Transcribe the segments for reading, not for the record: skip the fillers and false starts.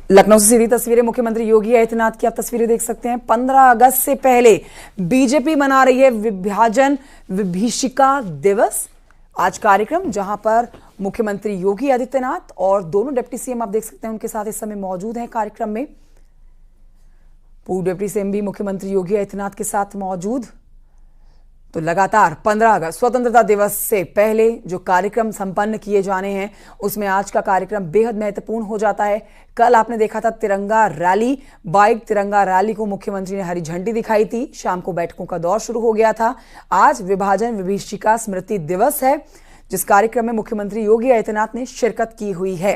लखनऊ से सीधी तस्वीरें मुख्यमंत्री योगी आदित्यनाथ की आप तस्वीरें देख सकते हैं। 15 अगस्त से पहले बीजेपी मना रही है विभाजन विभीषिका दिवस। आज कार्यक्रम जहां पर मुख्यमंत्री योगी आदित्यनाथ और दोनों डिप्टी सीएम आप देख सकते हैं उनके साथ इस समय मौजूद हैं कार्यक्रम में। पूर्व डिप्टी सीएम भी मुख्यमंत्री योगी आदित्यनाथ के साथ मौजूद। तो लगातार 15 अगस्त स्वतंत्रता दिवस से पहले जो कार्यक्रम संपन्न किए जाने हैं उसमें आज का कार्यक्रम बेहद महत्वपूर्ण हो जाता है। कल आपने देखा था तिरंगा रैली, बाइक तिरंगा रैली को मुख्यमंत्री ने हरी झंडी दिखाई थी। शाम को बैठकों का दौर शुरू हो गया था। आज विभाजन विभीषिका स्मृति दिवस है जिस कार्यक्रम में मुख्यमंत्री योगी आदित्यनाथ ने शिरकत की हुई है।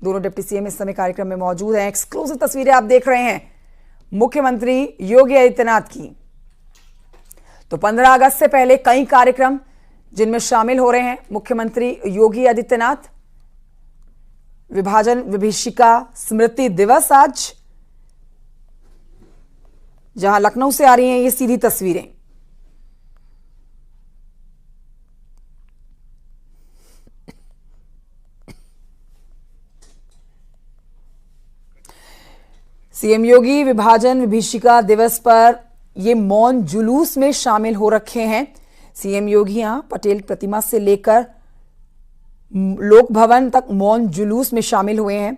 दोनों डिप्टी सीएम इस समय कार्यक्रम में मौजूद हैं। एक्सक्लूसिव तस्वीरें आप देख रहे हैं मुख्यमंत्री योगी आदित्यनाथ की। तो 15 अगस्त से पहले कई कार्यक्रम जिनमें शामिल हो रहे हैं मुख्यमंत्री योगी आदित्यनाथ। विभाजन विभीषिका स्मृति दिवस आज, जहां लखनऊ से आ रही हैं ये सीधी तस्वीरें। सीएम योगी विभाजन विभीषिका दिवस पर ये मौन जुलूस में शामिल हो रखे हैं। सीएम योगी यहां पटेल प्रतिमा से लेकर लोक भवन तक मौन जुलूस में शामिल हुए हैं।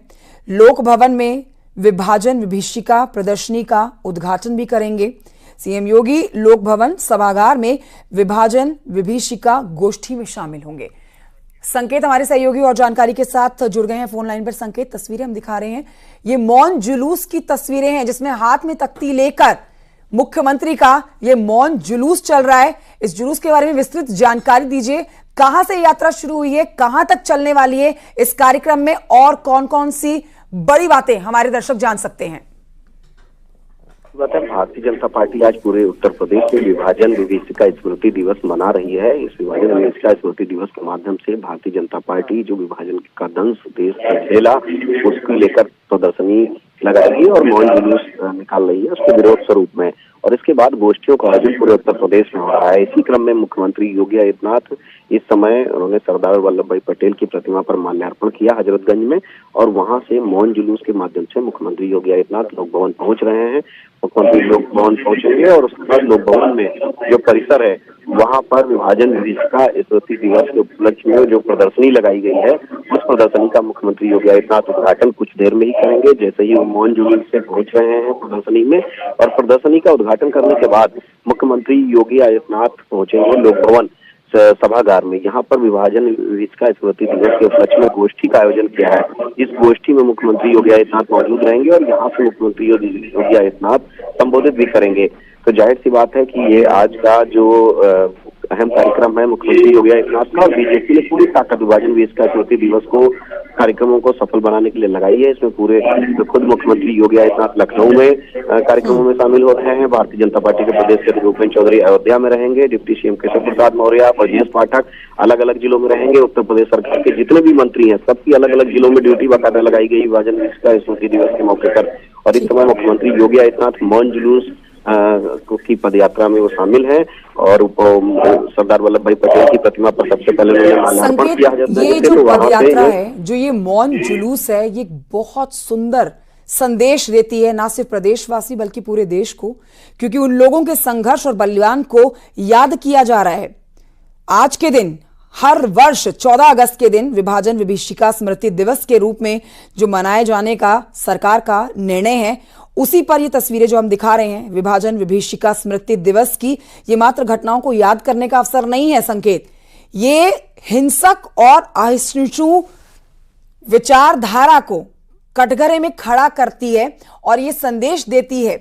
लोक भवन में विभाजन विभीषिका प्रदर्शनी का उद्घाटन भी करेंगे। सीएम योगी लोक भवन सभागार में विभाजन विभीषिका गोष्ठी में शामिल होंगे। संकेत हमारे सहयोगी और जानकारी के साथ जुड़ गए हैं फोन लाइन पर। संकेत, तस्वीरें हम दिखा रहे हैं, ये मौन जुलूस की तस्वीरें हैं जिसमें हाथ में तख्ती लेकर मुख्यमंत्री का ये मौन जुलूस चल रहा है। इस जुलूस के बारे में विस्तृत जानकारी दीजिए। कहां से यात्रा शुरू हुई है, कहां तक चलने वाली है इस कार्यक्रम में, और कौन कौन सी बड़ी बातें हमारे दर्शक जान सकते हैं? भारतीय जनता पार्टी आज पूरे उत्तर प्रदेश में विभाजन विभीषिका स्मृति दिवस मना रही है। इस विभाजन विभीषिका स्मृति दिवस के माध्यम से भारतीय जनता पार्टी जो विभाजन का दंश देश में झेला उसको लेकर प्रदर्शनी लगाएगी और मौन जुलूस निकाल रही है उसके विरोध स्वरूप में। और इसके बाद गोष्ठियों का आयोजन पूरे उत्तर प्रदेश में हो रहा है। इसी क्रम में मुख्यमंत्री योगी आदित्यनाथ इस समय उन्होंने सरदार वल्लभ भाई पटेल की प्रतिमा पर माल्यार्पण किया हजरतगंज में, और वहां से मौन जुलूस के माध्यम से मुख्यमंत्री योगी आदित्यनाथ लोक भवन पहुंच रहे हैं। मुख्यमंत्री लोक भवन पहुंचेंगे और उसके बाद लोक भवन में जो परिसर है वहां पर विभाजन विभीषिका स्मृति दिवस के उपलक्ष्य में जो प्रदर्शनी लगाई गई है उस प्रदर्शनी का मुख्यमंत्री योगी आदित्यनाथ उद्घाटन कुछ देर में ही करेंगे। जैसे ही वो मौन जुलूस से पहुंच रहे हैं प्रदर्शनी में, और प्रदर्शनी का उद्घाटन करने के बाद मुख्यमंत्री योगी आदित्यनाथ पहुंचेंगे लोक भवन सभागार में। यहाँ पर विभाजन विभीषिका स्मृति दिवस के उपलक्ष्य में गोष्ठी का आयोजन किया है। इस गोष्ठी में मुख्यमंत्री योगी आदित्यनाथ मौजूद रहेंगे और यहाँ से मुख्यमंत्री योगी आदित्यनाथ संबोधित भी करेंगे। तो जाहिर सी बात है कि ये आज का जो अहम कार्यक्रम है मुख्यमंत्री योगी आदित्यनाथ का, और बीजेपी ने पूरी ताकत विभाजन विभीषिका स्मृति दिवस को कार्यक्रमों को सफल बनाने के लिए लगाई है। इसमें पूरे खुद मुख्यमंत्री योगी आदित्यनाथ लखनऊ में कार्यक्रमों में शामिल हो रहे हैं। भारतीय जनता पार्टी के प्रदेश अध्यक्ष भूपेंद्र चौधरी अयोध्या में रहेंगे। डिप्टी सीएम केशव प्रसाद मौर्य, ब्रजेश पाठक अलग अलग जिलों में रहेंगे। उत्तर प्रदेश सरकार के जितने भी मंत्री हैं सबकी अलग अलग जिलों में ड्यूटी बाकायदा लगाई गई विभाजन विभीषिका स्मृति दिवस के मौके पर। और इस समय मुख्यमंत्री योगी आदित्यनाथ मौन जुलूस की पदयात्रा में वो शामिल हैं और सरदार वल्लभ भाई पटेल की प्रतिमा पर सबसे पहले उन्होंने माल्यार्पण किया। ये जो पदयात्रा है, जो ये मौन जुलूस है, ये बहुत सुंदर संदेश देती है ना सिर्फ प्रदेशवासी बल्कि पूरे देश को, क्योंकि उन लोगों के संघर्ष और बलिदान को याद किया जा रहा है। आज के दिन हर वर्ष 14 अगस्त के दिन विभाजन विभीषिका स्मृति दिवस के रूप में जो मनाए जाने का सरकार का निर्णय है, उसी पर ये तस्वीरें जो हम दिखा रहे हैं विभाजन विभीषिका स्मृति दिवस की, ये मात्र घटनाओं को याद करने का अवसर नहीं है संकेत, ये हिंसक और अहिंसू विचारधारा को कटघरे में खड़ा करती है और ये संदेश देती है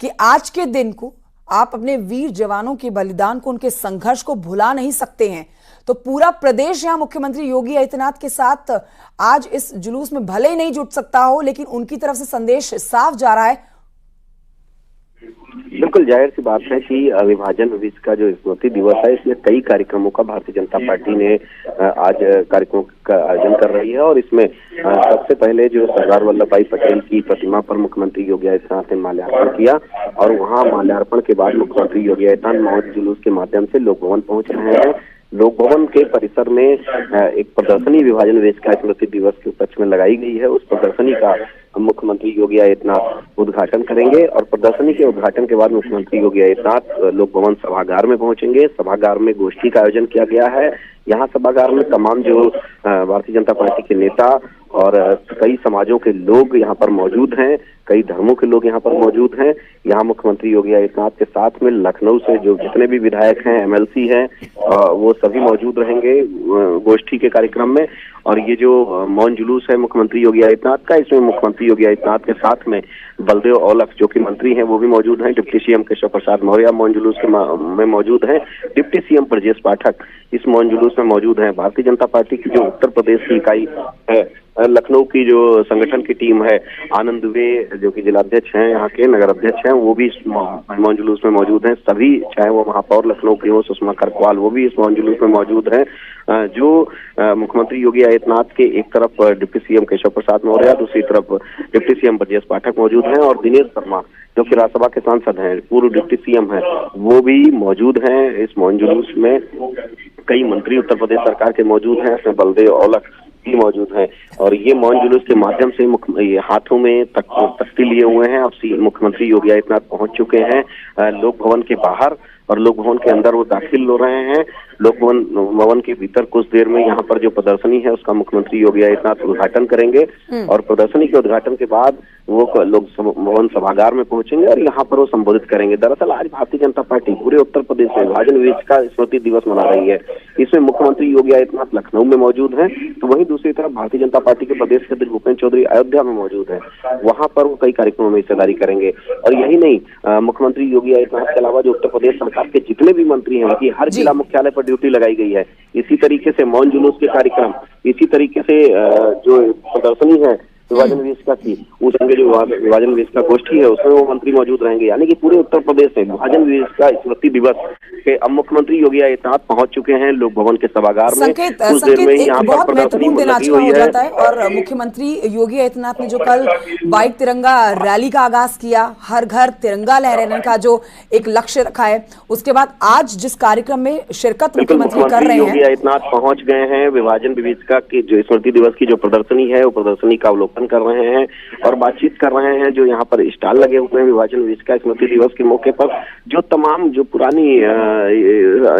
कि आज के दिन को आप अपने वीर जवानों के बलिदान को, उनके संघर्ष को भुला नहीं सकते हैं। तो पूरा प्रदेश यहां मुख्यमंत्री योगी आदित्यनाथ के साथ आज इस जुलूस में भले ही नहीं जुट सकता हो, लेकिन उनकी तरफ से संदेश साफ जा रहा है। बिल्कुल जाहिर सी बात है कि विभाजन विभीषिका जो स्मृति दिवस है इसमें कई कार्यक्रमों का भारतीय जनता पार्टी ने आज कार्यक्रमों का आयोजन कर रही है। और इसमें सबसे पहले जो सरदार वल्लभ भाई पटेल की प्रतिमा पर मुख्यमंत्री योगी आदित्यनाथ ने माल्यार्पण किया, और वहां माल्यार्पण के बाद मुख्यमंत्री योगी आदित्यनाथ मौन जुलूस के माध्यम से लोक भवन पहुंच रहे हैं। लोक भवन के परिसर में एक प्रदर्शनी विभाजन विवेचिका स्मृति दिवस के उपलक्ष्य में लगाई गई है। उस प्रदर्शनी का मुख्यमंत्री योगी आदित्यनाथ उद्घाटन करेंगे और प्रदर्शनी के उद्घाटन के बाद मुख्यमंत्री योगी आदित्यनाथ लोक भवन सभागार में पहुंचेंगे। सभागार में गोष्ठी का आयोजन किया गया है। यहाँ सभागार में तमाम जो भारतीय जनता पार्टी के नेता और कई समाजों के लोग यहाँ पर मौजूद हैं, कई धर्मों के लोग यहाँ पर मौजूद हैं। यहाँ मुख्यमंत्री योगी आदित्यनाथ के साथ में लखनऊ से जो जितने भी विधायक हैं, एमएलसी हैं, वो सभी मौजूद रहेंगे गोष्ठी के कार्यक्रम में। और ये जो मौन जुलूस है मुख्यमंत्री योगी आदित्यनाथ का, इसमें मुख्यमंत्री योगी आदित्यनाथ के साथ में बलदेव औलख जो कि मंत्री हैं वो भी मौजूद हैं। डिप्टी सीएम केशव प्रसाद मौर्य मौन जुलूस में मौजूद हैं। डिप्टी सीएम ब्रजेश पाठक इस मौन जुलूस में मौजूद हैं। भारतीय जनता पार्टी की जो उत्तर प्रदेश की इकाई है, लखनऊ की जो संगठन की टीम है, आनंद दुबे जो कि जिलाध्यक्ष हैं, यहाँ के नगर अध्यक्ष हैं, वो भी इस मौन जुलूस में मौजूद हैं। सभी, चाहे वो महापौर लखनऊ की हो सुषमा करकवाल, वो भी इस मौन जुलूस में मौजूद हैं। जो मुख्यमंत्री योगी आदित्यनाथ के एक तरफ डिप्टी सीएम केशव प्रसाद मौर्य, दूसरी तरफ डिप्टी सीएम ब्रजेश पाठक मौजूद हैं और दिनेश शर्मा जो कि राज्यसभा के सांसद हैं, पूर्व डिप्टी सीएम हैं, वो भी मौजूद हैं इस मौन जुलूस में। कई मंत्री उत्तर प्रदेश सरकार के मौजूद हैं, इसमें बलदेव औलख भी मौजूद हैं। और ये मौन जुलूस के माध्यम से ये हाथों में तख्ती लिए हुए हैं। अब मुख्यमंत्री योगी आदित्यनाथ पहुंच चुके हैं लोक भवन के बाहर और लोक भवन के अंदर वो दाखिल हो रहे हैं। लोक भवन के भीतर कुछ देर में यहाँ पर जो प्रदर्शनी है उसका मुख्यमंत्री योगी आदित्यनाथ उद्घाटन करेंगे और प्रदर्शनी के उद्घाटन के बाद वो लोक भवन सभागार में पहुंचेंगे और यहाँ पर वो संबोधित करेंगे। दरअसल आज भारतीय जनता पार्टी पूरे उत्तर प्रदेश में विभाजन विवेचिका स्मृति दिवस मना रही है। इसमें मुख्यमंत्री योगी आदित्यनाथ लखनऊ में मौजूद हैं, तो वहीं दूसरी तरफ भारतीय जनता पार्टी के प्रदेश अध्यक्ष भूपेंद्र चौधरी अयोध्या में मौजूद है। वहां पर वो कई कार्यक्रमों में हिस्सेदारी करेंगे। और यही नहीं, मुख्यमंत्री योगी आदित्यनाथ के अलावा जो उत्तर प्रदेश सरकार के जितने भी मंत्री हैं उनकी हर जिला मुख्यालय पर ड्यूटी लगाई गई है। इसी तरीके से मौन जुलूस के कार्यक्रम, इसी तरीके से जो प्रदर्शनी है विभाजन विवेचिका की, उस जो विभाजन विवेचिका गोष्ठी है उसमें वो मंत्री मौजूद रहेंगे। यानी कि पूरे उत्तर प्रदेश में विभाजन विवेचिका स्मृति दिवस के अब मुख्यमंत्री योगी आदित्यनाथ पहुंच चुके हैं लोक भवन के सभागार में। कुछ देर में यहाँ पर प्रदर्शनी लगी हुई है और मुख्यमंत्री योगी आदित्यनाथ ने जो कल बाइक तिरंगा रैली का आगाज किया, हर घर तिरंगा लहराने का जो एक लक्ष्य रखा है, उसके बाद आज जिस कार्यक्रम में शिरकत मुख्यमंत्री कर रहे हैं, योगी आदित्यनाथ पहुंच गए हैं। विभाजन विवेचिका की जो स्मृति दिवस की जो प्रदर्शनी है वो प्रदर्शनी का अवलोकन कर रहे हैं और बातचीत कर रहे हैं। जो यहाँ पर स्टॉल लगे हुए हैं विभाजन विवेचिका स्मृति दिवस के मौके पर, जो तमाम जो पुरानी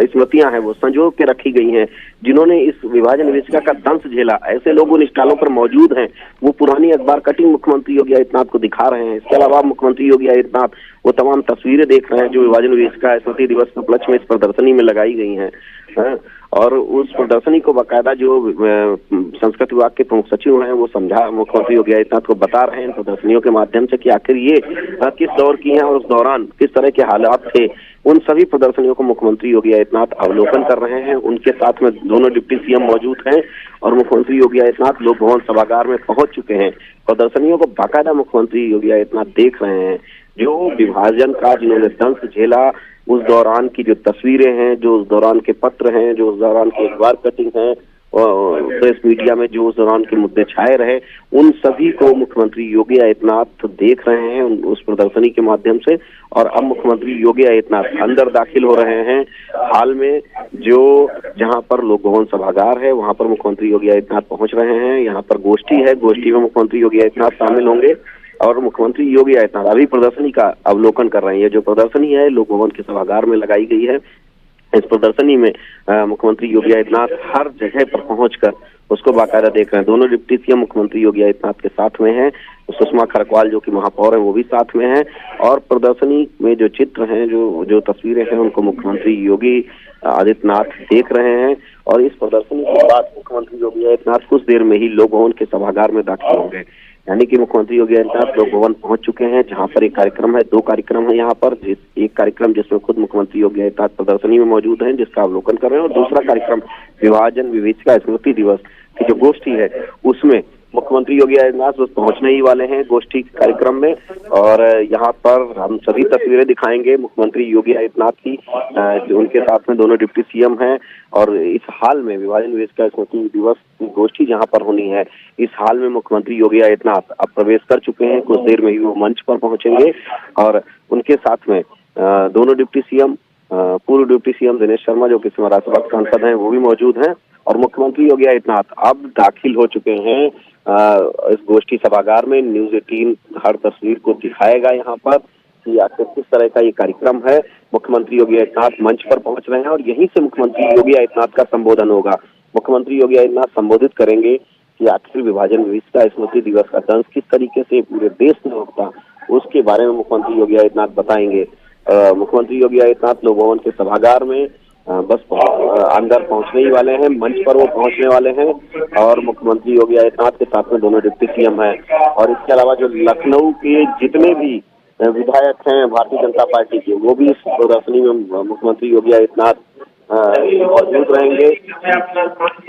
स्मृतियां हैं वो संजो के रखी गई हैं। जिन्होंने इस विभाजन विवेचिका का दंश झेला, ऐसे लोग उन स्टॉलों पर मौजूद हैं। वो पुरानी अखबार कटिंग मुख्यमंत्री योगी आदित्यनाथ को दिखा रहे हैं। इसके अलावा मुख्यमंत्री योगी आदित्यनाथ वो तमाम तस्वीरें देख रहे हैं जो विभाजन विवेचिका स्मृति दिवस के उपलक्ष्य में इस प्रदर्शनी में लगाई गई हैं। और उस प्रदर्शनी को बाकायदा जो संस्कृति विभाग के प्रमुख सचिव हैं वो समझा मुख्यमंत्री योगी आदित्यनाथ को बता रहे हैं प्रदर्शनियों के माध्यम से कि आखिर ये किस दौर की हैं और उस दौरान किस तरह के हालात थे। उन सभी प्रदर्शनियों को मुख्यमंत्री योगी आदित्यनाथ अवलोकन कर रहे हैं। उनके साथ में दोनों डिप्टी सीएम मौजूद हैं और मुख्यमंत्री योगी आदित्यनाथ लोक भवन सभागार में पहुंच चुके हैं। प्रदर्शनियों को बाकायदा मुख्यमंत्री योगी आदित्यनाथ देख रहे हैं। जो विभाजन का जिन्होंने दंश झेला, उस दौरान की जो तस्वीरें हैं, जो उस दौरान के पत्र हैं, जो उस दौरान की अखबार कटिंग है और प्रेस मीडिया में जो उस दौरान के मुद्दे छाए रहे, उन सभी को मुख्यमंत्री योगी आदित्यनाथ देख रहे हैं उस प्रदर्शनी के माध्यम से। और अब मुख्यमंत्री योगी आदित्यनाथ अंदर दाखिल हो रहे हैं। हाल में जो जहां पर लोक भवन सभागार है वहां पर मुख्यमंत्री योगी आदित्यनाथ पहुंच रहे हैं। यहाँ पर गोष्ठी है, गोष्ठी में मुख्यमंत्री योगी आदित्यनाथ शामिल होंगे और मुख्यमंत्री योगी आदित्यनाथ अभी प्रदर्शनी का अवलोकन कर रहे हैं। जो प्रदर्शनी है लोक भवन के सभागार में लगाई गई है। इस प्रदर्शनी में मुख्यमंत्री योगी आदित्यनाथ हर जगह पर पहुंचकर उसको बाकायदा देख रहे हैं। दोनों डिप्टी सीएम मुख्यमंत्री योगी आदित्यनाथ के साथ में हैं। सुषमा करकवाल जो कि महापौर है वो भी साथ में हैं और प्रदर्शनी में जो चित्र हैं, जो तस्वीरें हैं, उनको मुख्यमंत्री योगी आदित्यनाथ देख रहे हैं। और इस प्रदर्शनी के बाद मुख्यमंत्री योगी आदित्यनाथ कुछ देर में ही लोक भवन के सभागार में दाखिल होंगे। यानी कि मुख्यमंत्री योगी आदित्यनाथ लोक भवन पहुंच चुके हैं, जहां पर एक कार्यक्रम है, दो कार्यक्रम है यहाँ पर। एक कार्यक्रम जिसमें खुद मुख्यमंत्री योगी आदित्यनाथ प्रदर्शनी में मौजूद हैं, जिसका अवलोकन कर रहे हैं, और दूसरा कार्यक्रम विभाजन विवेचिका स्मृति दिवस की जो गोष्ठी है उसमें मुख्यमंत्री योगी आदित्यनाथ बस पहुंचने ही वाले हैं गोष्ठी कार्यक्रम में। और यहाँ पर हम सभी तस्वीरें दिखाएंगे मुख्यमंत्री योगी आदित्यनाथ की, उनके साथ में दोनों डिप्टी सीएम हैं। और इस हाल में विभाजन विवेचिका स्मृति दिवस की गोष्ठी जहाँ पर होनी है, इस हाल में मुख्यमंत्री योगी आदित्यनाथ अब प्रवेश कर चुके हैं। कुछ देर में ही वो मंच पर पहुंचेंगे और उनके साथ में दोनों डिप्टी सीएम पूर्व डिप्टी सीएम दिनेश शर्मा जो कि राज्यसभा सांसद हैं वो भी मौजूद हैं, और मुख्यमंत्री योगी आदित्यनाथ अब दाखिल हो चुके हैं इस गोष्ठी सभागार में। न्यूज़ 18 हर तस्वीर को दिखाएगा यहाँ पर कि आखिर किस तरह का ये कार्यक्रम है। मुख्यमंत्री योगी आदित्यनाथ मंच पर पहुंच रहे हैं और यहीं से मुख्यमंत्री योगी आदित्यनाथ का संबोधन होगा। मुख्यमंत्री योगी आदित्यनाथ संबोधित करेंगे कि आखिर विभाजन विविधता स्मृति दिवस का दंश किस तरीके से पूरे देश में होता, उसके बारे में मुख्यमंत्री योगी आदित्यनाथ बताएंगे। मुख्यमंत्री योगी आदित्यनाथ लोक भवन के सभागार में बस अंदर पहुंचने ही वाले हैं, मंच पर वो पहुंचने वाले हैं, और मुख्यमंत्री योगी आदित्यनाथ के साथ में दोनों डिप्टी सीएम हैं। और इसके अलावा जो लखनऊ के जितने भी विधायक हैं भारतीय जनता पार्टी के, वो भी इस प्रदर्शनी में मुख्यमंत्री योगी आदित्यनाथ मौजूद रहेंगे।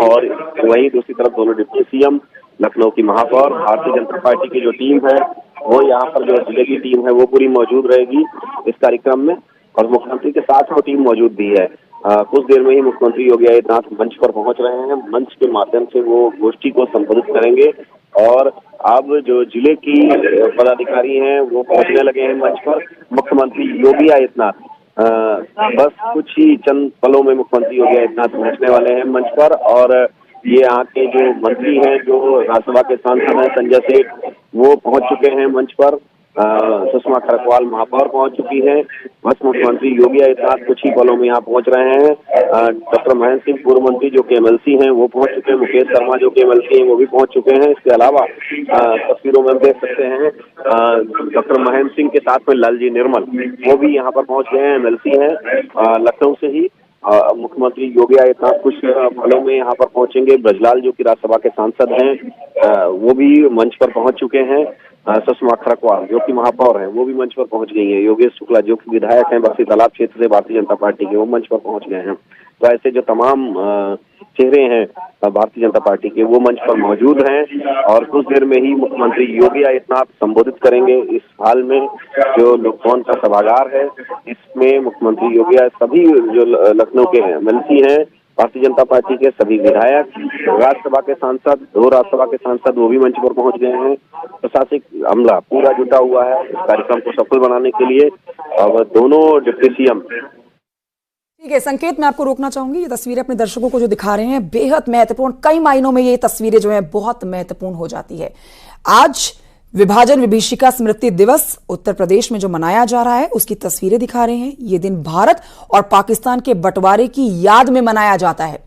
और वहीं दूसरी तरफ दोनों डिप्टी सीएम, लखनऊ की महापौर, भारतीय जनता पार्टी की जो टीम है वो यहाँ पर जो जिले की टीम है वो पूरी मौजूद रहेगी इस कार्यक्रम में, और मुख्यमंत्री के साथ वो टीम मौजूद भी है। कुछ देर में ही मुख्यमंत्री योगी आदित्यनाथ मंच पर पहुंच रहे हैं। मंच के माध्यम से वो गोष्ठी को संबोधित करेंगे, और अब जो जिले की पदाधिकारी हैं वो पहुंचने लगे हैं मंच पर। मुख्यमंत्री योगी आदित्यनाथ बस कुछ ही चंद पलों में मुख्यमंत्री योगी आदित्यनाथ पहुंचने वाले हैं मंच पर। और ये यहाँ के जो मंत्री हैं, जो राज्यसभा के सांसद हैं संजय सेठ, वो पहुंच चुके हैं मंच पर। सुषमा खरकवाल महापौर पहुंच चुकी हैं। बस मुख्यमंत्री योगी आदित्यनाथ कुछ ही पलों में यहाँ पहुंच रहे हैं। डॉक्टर महेंद्र सिंह पूर्व मंत्री जो कि एमएलसी हैं वो पहुंच चुके हैं। मुकेश शर्मा जो कि एमएलसी हैं वो भी पहुंच चुके हैं। इसके अलावा तस्वीरों में देख सकते हैं डॉक्टर महेंद्र सिंह के साथ में लालजी निर्मल, वो भी यहाँ पर पहुंच गए हैं, एमएलसी हैं लखनऊ से ही। मुख्यमंत्री योगी आदित्यनाथ कुछ पलों में यहाँ पर पहुंचेंगे। ब्रजलाल जो कि राज्यसभा के सांसद हैं वो भी मंच पर पहुंच चुके हैं। सुषमा खरकवाल जो कि महापौर हैं वो भी मंच पर पहुंच गई हैं। योगेश शुक्ला जो कि विधायक हैं बस्ती तालाब क्षेत्र से भारतीय जनता पार्टी के, वो मंच पर पहुंच गए हैं। तो ऐसे जो तमाम चेहरे हैं भारतीय जनता पार्टी के, वो मंच पर मौजूद हैं, और कुछ देर में ही मुख्यमंत्री योगी आदित्यनाथ संबोधित करेंगे। इस हाल में जो लोक भवन का सभागार है, इसमें मुख्यमंत्री योगी सभी जो लखनऊ के एमएलसी हैं भारतीय जनता पार्टी के, सभी विधायक, राज्यसभा के सांसद, 2 राज्यसभा के सांसद वो भी मंच पर पहुंच गए हैं। प्रशासनिक अमला पूरा जुटा हुआ है इस कार्यक्रम को सफल बनाने के लिए। और दोनों डिप्टी सीएम, ठीक है संकेत, मैं आपको रोकना चाहूंगी। ये तस्वीरें अपने दर्शकों को जो दिखा रहे हैं बेहद महत्वपूर्ण, कई मायनों में ये तस्वीरें जो है बहुत महत्वपूर्ण हो जाती है। आज विभाजन विभीषिका स्मृति दिवस उत्तर प्रदेश में जो मनाया जा रहा है उसकी तस्वीरें दिखा रहे हैं। ये दिन भारत और पाकिस्तान के बंटवारे की याद में मनाया जाता है।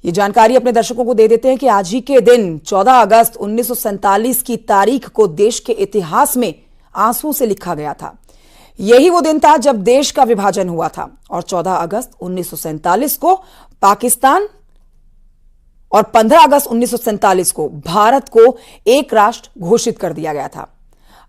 ये जानकारी अपने दर्शकों को दे देते हैं कि आज ही के दिन 14 अगस्त 1947 की तारीख को देश के इतिहास में आंसू से लिखा गया था। यही वो दिन था जब देश का विभाजन हुआ था, और 14 अगस्त 1947 को पाकिस्तान और 15 अगस्त 1947 को भारत को एक राष्ट्र घोषित कर दिया गया था।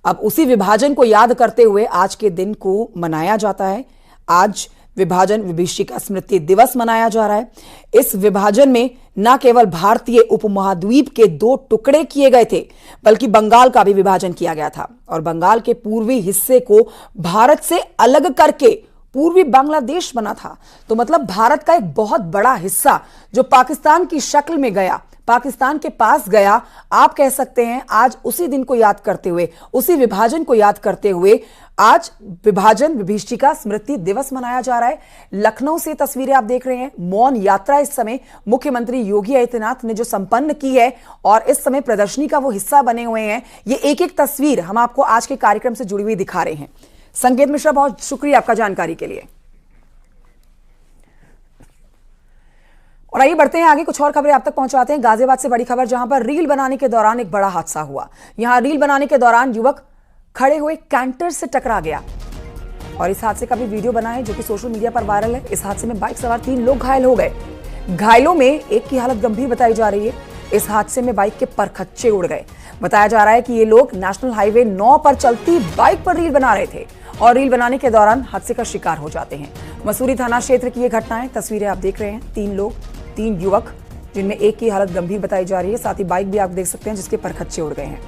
अब उसी विभाजन को याद करते हुए आज के दिन को मनाया जाता है। आज विभाजन विभीषिका स्मृति दिवस मनाया जा रहा है। इस विभाजन में न केवल भारतीय उपमहाद्वीप के 2 टुकड़े किए गए थे, बल्कि बंगाल का भी विभाजन किया गया था, और बंगाल के पूर्वी हिस्से को भारत से अलग करके पूर्वी बांग्लादेश बना था। तो मतलब भारत का एक बहुत बड़ा हिस्सा जो पाकिस्तान की शक्ल में गया, पाकिस्तान के पास गया, आप कह सकते हैं। आज उसी दिन को याद करते हुए, उसी विभाजन को याद करते हुए आज विभाजन विभीषिका स्मृति दिवस मनाया जा रहा है। लखनऊ से तस्वीरें आप देख रहे हैं। मौन यात्रा इस समय मुख्यमंत्री योगी आदित्यनाथ ने जो संपन्न की है, और इस समय प्रदर्शनी का वो हिस्सा बने हुए हैं। ये एक एक तस्वीर हम आपको आज के कार्यक्रम से जुड़ी हुई दिखा रहे हैं। संकेत मिश्रा, बहुत शुक्रिया आपका जानकारी के लिए। और आइए बढ़ते हैं आगे, कुछ और खबरें आप तक पहुंचाते हैं। गाजियाबाद से बड़ी खबर, जहां पर रील बनाने के दौरान एक बड़ा हादसा हुआ। यहां रील बनाने के दौरान युवक खड़े हुए कैंटर से टकरा गया, और इस हादसे का भी वीडियो बना है जो कि सोशल मीडिया पर वायरल है। इस हादसे में बाइक सवार 3 लोग घायल हो गए। घायलों में एक की हालत गंभीर बताई जा रही है। इस हादसे में बाइक के परखच्चे उड़ गए। बताया जा रहा है कि ये लोग नेशनल हाईवे 9 पर चलती बाइक पर रील बना रहे थे, और रील बनाने के दौरान हादसे का शिकार हो जाते हैं। मसूरी थाना क्षेत्र की ये घटना है। तस्वीरें आप देख रहे हैं। 3 युवक, जिनमें एक की हालत गंभीर बताई जा रही है। साथ ही बाइक भी आप देख सकते हैं जिसके परखच्चे उड़ गए हैं।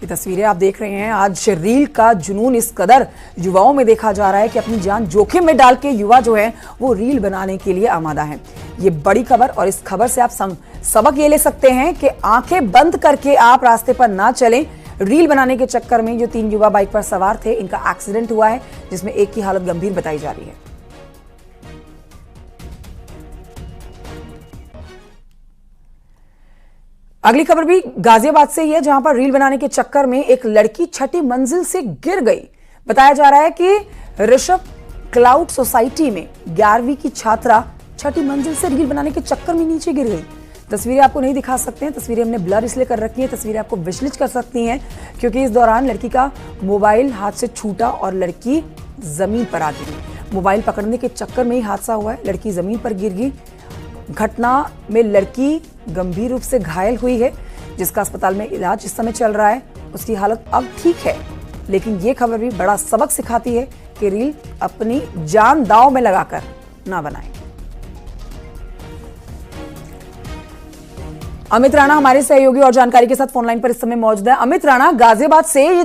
ये तस्वीरें आप देख रहे हैं। आज रील का जुनून इस कदर युवाओं में देखा जा रहा है कि अपनी जान जोखिम में डाल के युवा जो है वो रील बनाने के लिए आमादा है। ये बड़ी खबर, और इस खबर से आप सबक ये ले सकते हैं कि आंखें बंद करके आप रास्ते पर ना चलें। रील बनाने के चक्कर में जो 3 युवा बाइक पर सवार थे, इनका एक्सीडेंट हुआ है, जिसमें एक की हालत गंभीर बताई जा रही है। अगली खबर भी गाजियाबाद से ही है, जहां पर रील बनाने के चक्कर में एक लड़की 6ठी मंजिल से गिर गई। बताया जा रहा है कि ऋषभ क्लाउड सोसाइटी में 11वीं की छात्रा 6ठी मंजिल से रील बनाने के चक्कर में नीचे गिर गई। तस्वीरें आपको नहीं दिखा सकते हैं, तस्वीरें हमने ब्लर इसलिए कर रखी हैं, तस्वीरें आपको विचलित कर सकती हैं क्योंकि इस दौरान लड़की का मोबाइल हाथ से छूटा और लड़की जमीन पर आ गिरी। मोबाइल पकड़ने के चक्कर में ही हादसा हुआ है, लड़की जमीन पर गिर गई। घटना में लड़की गंभीर रूप से घायल हुई है, जिसका अस्पताल में इलाज इस समय चल रहा है। उसकी हालत अब ठीक है, लेकिन यह खबर भी बड़ा सबक सिखाती है कि रील अपनी जान दांव में लगाकर ना बनाएं। अमित राणा हमारे सहयोगी और जानकारी के साथ फोनलाइन पर इस समय मौजूद है। अमित राणा, गाजियाबाद से ये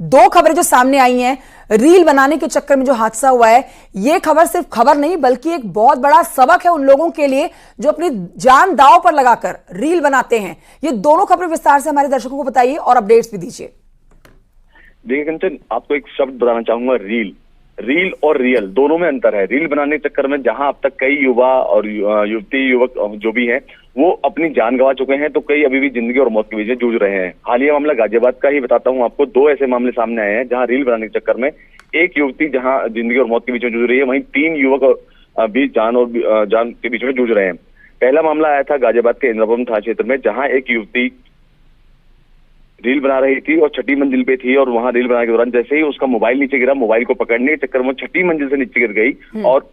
2 खबरें जो सामने आई हैं, रील बनाने के चक्कर में जो हादसा हुआ है, ये खबर सिर्फ खबर नहीं बल्कि एक बहुत बड़ा सबक है उन लोगों के लिए जो अपनी जान दांव पर लगाकर रील बनाते हैं। ये दोनों खबरें विस्तार से हमारे दर्शकों को बताइए और अपडेट्स भी दीजिए। देखिए कंचन, आपको एक शब्द बताना चाहूंगा, रील। रील और रियल दोनों में अंतर है। रील बनाने के चक्कर में जहां अब तक कई युवा और युवती युवक जो भी हैं वो अपनी जान गंवा चुके हैं, तो कई अभी भी जिंदगी और मौत के बीच जूझ रहे हैं। हालिया मामला गाजियाबाद का ही बताता हूं आपको। 2 ऐसे मामले सामने आए हैं जहां रील बनाने के चक्कर में एक युवती जहां जिंदगी और मौत के बीच में जूझ रही है, वहीं 3 युवक भी जान के बीच में जूझ रहे हैं। पहला मामला आया था गाजियाबाद के इंद्रापुरम थाना क्षेत्र में, जहां एक युवती रील बना रही थी और 6ठी मंजिल पे थी और वहां रील बनाने के दौरान जैसे ही उसका मोबाइल नीचे गिरा, मोबाइल को पकड़ने के चक्कर में 6ठी मंजिल से नीचे गिर गई और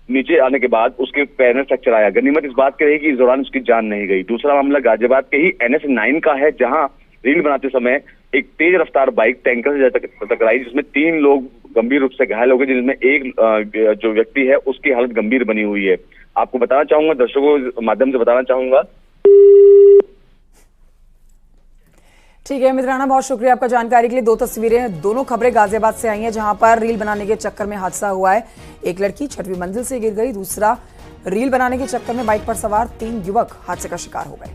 नीचे आने के बाद उसके पैर में फ्रैक्चर आया। गनीमत इस बात की रही कि इस दौरान उसकी जान नहीं गई। दूसरा मामला गाजियाबाद के ही NH 9 का है, जहां रील बनाते समय एक तेज रफ्तार बाइक टैंकर से टकराई, जिसमें 3 लोग गंभीर रूप से घायल हो गए, जिसमें एक जो व्यक्ति है उसकी हालत गंभीर बनी हुई है। आपको बताना चाहूंगा, दर्शकों के माध्यम से बताना चाहूंगा। ठीक है अमित राणा, बहुत शुक्रिया आपका जानकारी के लिए। 2 तस्वीरें, दोनों खबरें गाजियाबाद से आई हैं, जहां पर रील बनाने के चक्कर में हादसा हुआ है। एक लड़की 6वीं मंजिल से गिर गई, दूसरा रील बनाने के चक्कर में बाइक पर सवार 3 युवक हादसे का शिकार हो गए।